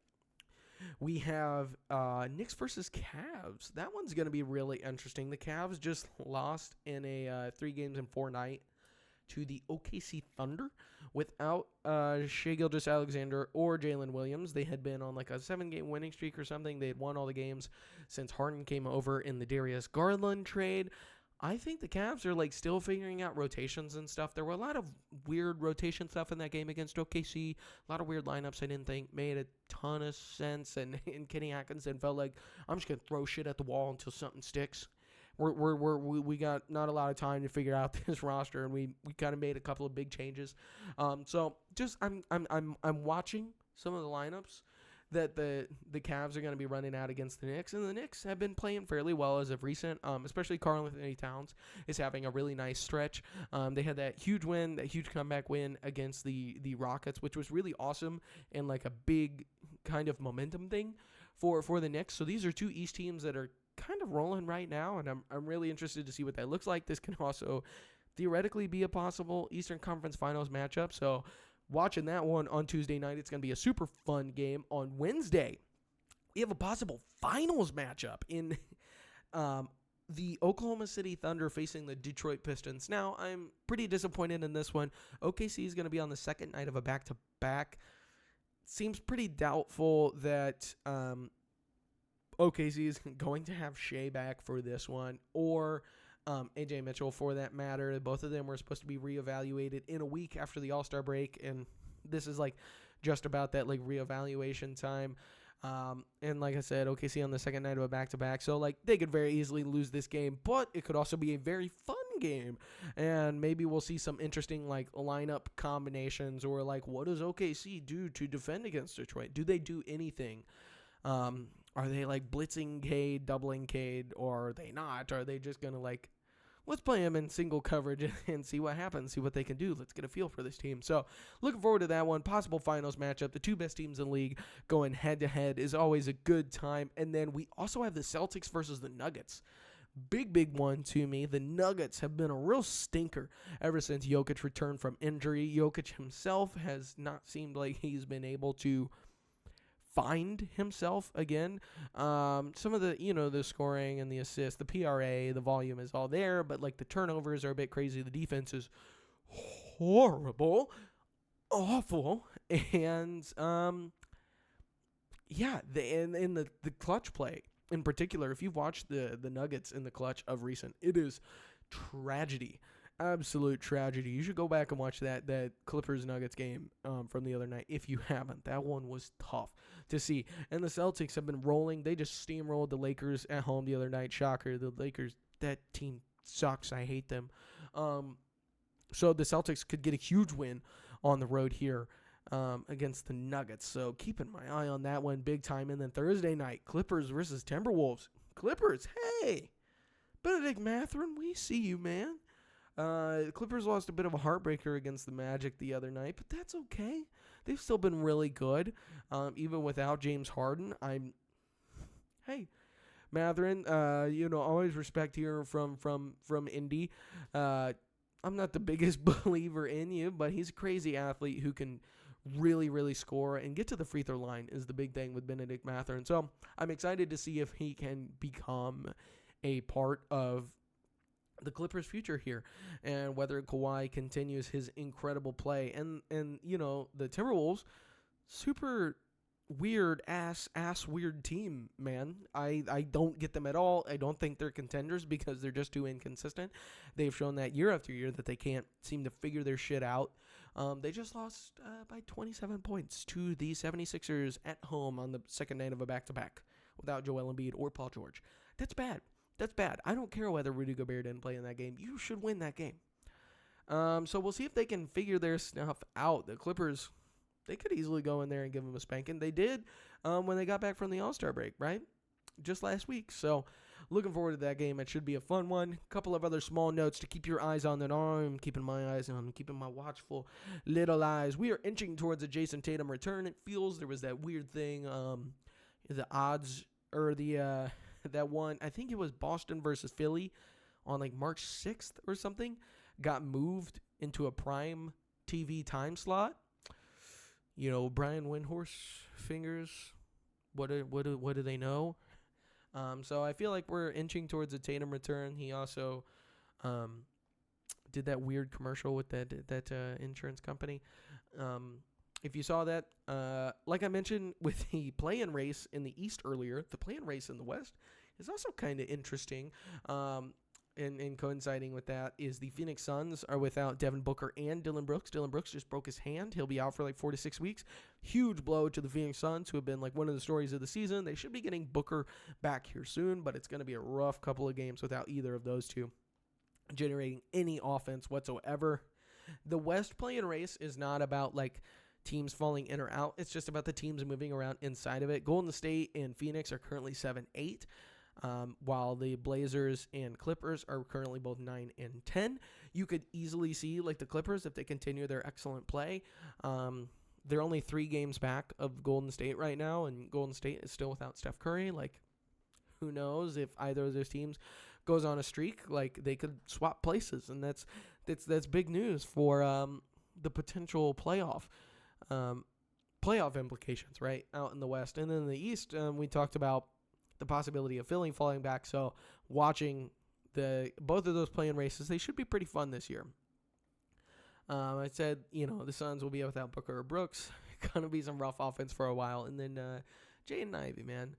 we have Knicks versus Cavs. That one's going to be really interesting. The Cavs just lost in a 3 games in 4 night to the OKC Thunder without Shai Gilgeous-Alexander or Jalen Williams. They had been on like a 7-game winning streak or something. They had won all the games since Harden came over in the Darius Garland trade. I think the Cavs are like still figuring out rotations and stuff. There were a lot of weird rotation stuff in that game against OKC. A lot of weird lineups I didn't think made a ton of sense. And Kenny Atkinson felt like, I'm just going to throw shit at the wall until something sticks. We got not a lot of time to figure out this roster, and we kind of made a couple of big changes. So just I'm watching some of the lineups that the Cavs are going to be running out against the Knicks, and the Knicks have been playing fairly well as of recent, especially Karl-Anthony Towns is having a really nice stretch. They had that huge win, that huge comeback win against the Rockets, which was really awesome and like a big kind of momentum thing for the Knicks. So these are 2 East teams that are kind of rolling right now, and I'm really interested to see what that looks like. This can also theoretically be a possible Eastern Conference Finals matchup, so watching that one on Tuesday night, it's going to be a super fun game. On Wednesday, we have a possible finals matchup in the Oklahoma City Thunder facing the Detroit Pistons. Now, I'm pretty disappointed in this one. OKC is going to be on the second night of a back-to-back. Seems pretty doubtful that OKC is going to have Shea back for this one, or AJ Mitchell for that matter. Both of them were supposed to be reevaluated in a week after the All-Star break, and this is like just about that like reevaluation time. And like I said, OKC on the second night of a back-to-back, so like they could very easily lose this game, but it could also be a very fun game, and maybe we'll see some interesting like lineup combinations, or like what does OKC do to defend against Detroit? Do they do anything? Are they like blitzing Cade, doubling Cade, or are they not? Are they just going to like, let's play them in single coverage and see what happens, see what they can do. Let's get a feel for this team. So looking forward to that one. Possible finals matchup. The 2 best teams in the league going head to head is always a good time. And then we also have the Celtics versus the Nuggets. Big one to me. The Nuggets have been a real stinker ever since Jokic returned from injury. Jokic himself has not seemed like he's been able to find himself again. Some of the, the scoring and the assists, the PRA, the volume is all there, but like the turnovers are a bit crazy. The defense is horrible, awful, and in the clutch play in particular, if you've watched the Nuggets in the clutch of recent, it is tragedy. Absolute tragedy. You should go back and watch that Clippers Nuggets game from the other night if you haven't. That one was tough to see. And the Celtics have been rolling. They just steamrolled the Lakers at home the other night. Shocker. The Lakers, that team sucks. I hate them. So the Celtics could get a huge win on the road here against the Nuggets. So keeping my eye on that one big time. And then Thursday night, Clippers versus Timberwolves. Clippers, hey, Benedict Mathurin, we see you, man. Clippers lost a bit of a heartbreaker against the Magic the other night, but that's okay. They've still been really good, even without James Harden. Hey, Mathurin, always respect here from Indy. I'm not the biggest believer in you, but he's a crazy athlete who can really, really score and get to the free throw line is the big thing with Benedict Mathurin. So I'm excited to see if he can become a part of the Clippers' future here, and whether Kawhi continues his incredible play. And the Timberwolves, super weird ass weird team, man. I don't get them at all. I don't think they're contenders because they're just too inconsistent. They've shown that year after year that they can't seem to figure their shit out. They just lost by 27 points to the 76ers at home on the second night of a back-to-back without Joel Embiid or Paul George. That's bad. That's bad. I don't care whether Rudy Gobert didn't play in that game. You should win that game. So we'll see if they can figure their stuff out. The Clippers, they could easily go in there and give them a spanking. They did when they got back from the All-Star break, right? Just last week. So looking forward to that game. It should be a fun one. A couple of other small notes to keep your eyes on that. I'm keeping my eyes on. I'm keeping my watchful little eyes. We are inching towards a Jason Tatum return. It feels there was that weird thing. The odds or the... that one, I think it was Boston versus Philly on like March 6th or something, got moved into a prime TV time slot. Brian Windhorse fingers. What do they know? So I feel like we're inching towards a Tatum return. He also did that weird commercial with that insurance company. If you saw that, like I mentioned with the play-in race in the East earlier, the play-in race in the West is also kind of interesting. And coinciding with that is the Phoenix Suns are without Devin Booker and Dillon Brooks. Dillon Brooks just broke his hand. He'll be out for like 4 to 6 weeks. Huge blow to the Phoenix Suns, who have been like one of the stories of the season. They should be getting Booker back here soon, but it's going to be a rough couple of games without either of those two generating any offense whatsoever. The West play-in race is not about like teams falling in or out. It's just about the teams moving around inside of it. Golden State and Phoenix are currently 7-8, while the Blazers and Clippers are currently both 9 and 10. You could easily see like the Clippers, if they continue their excellent play, they're only 3 games back of Golden State right now, and Golden State is still without Steph Curry. Like, who knows if either of those teams goes on a streak? Like, they could swap places, and that's big news for the potential playoff implications, right, out in the West. And then in the East, we talked about the possibility of Philly falling back. So watching both of those play-in races, they should be pretty fun this year. I said, the Suns will be without Booker or Brooks. Going to be some rough offense for a while. And then Jaden Ivey, man.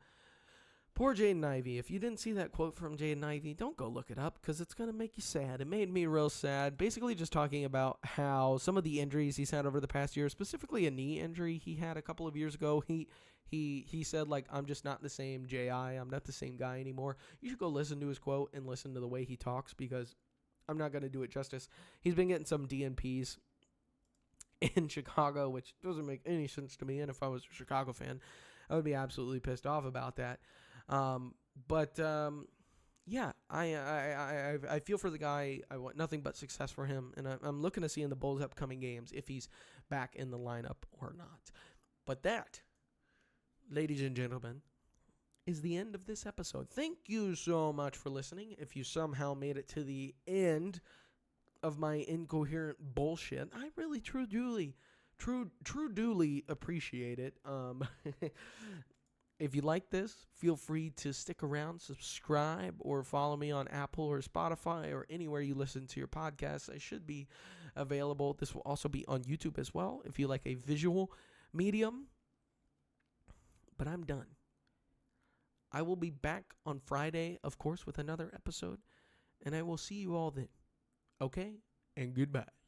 Poor Jaden Ivey. If you didn't see that quote from Jaden Ivey, don't go look it up because it's going to make you sad. It made me real sad. Basically just talking about how some of the injuries he's had over the past year, specifically a knee injury he had a couple of years ago, he said, like, I'm just not the same J.I. I'm not the same guy anymore. You should go listen to his quote and listen to the way he talks because I'm not going to do it justice. He's been getting some DNPs in Chicago, which doesn't make any sense to me. And if I was a Chicago fan, I would be absolutely pissed off about that. Yeah, I feel for the guy. I want nothing but success for him, and I'm looking to see in the Bulls' upcoming games if he's back in the lineup or not. But that, ladies and gentlemen, is the end of this episode. Thank you so much for listening. If you somehow made it to the end of my incoherent bullshit, I really, truly duly appreciate it. If you like this, feel free to stick around, subscribe, or follow me on Apple or Spotify or anywhere you listen to your podcasts. I should be available. This will also be on YouTube as well if you like a visual medium. But I'm done. I will be back on Friday, of course, with another episode, and I will see you all then. Okay? And goodbye.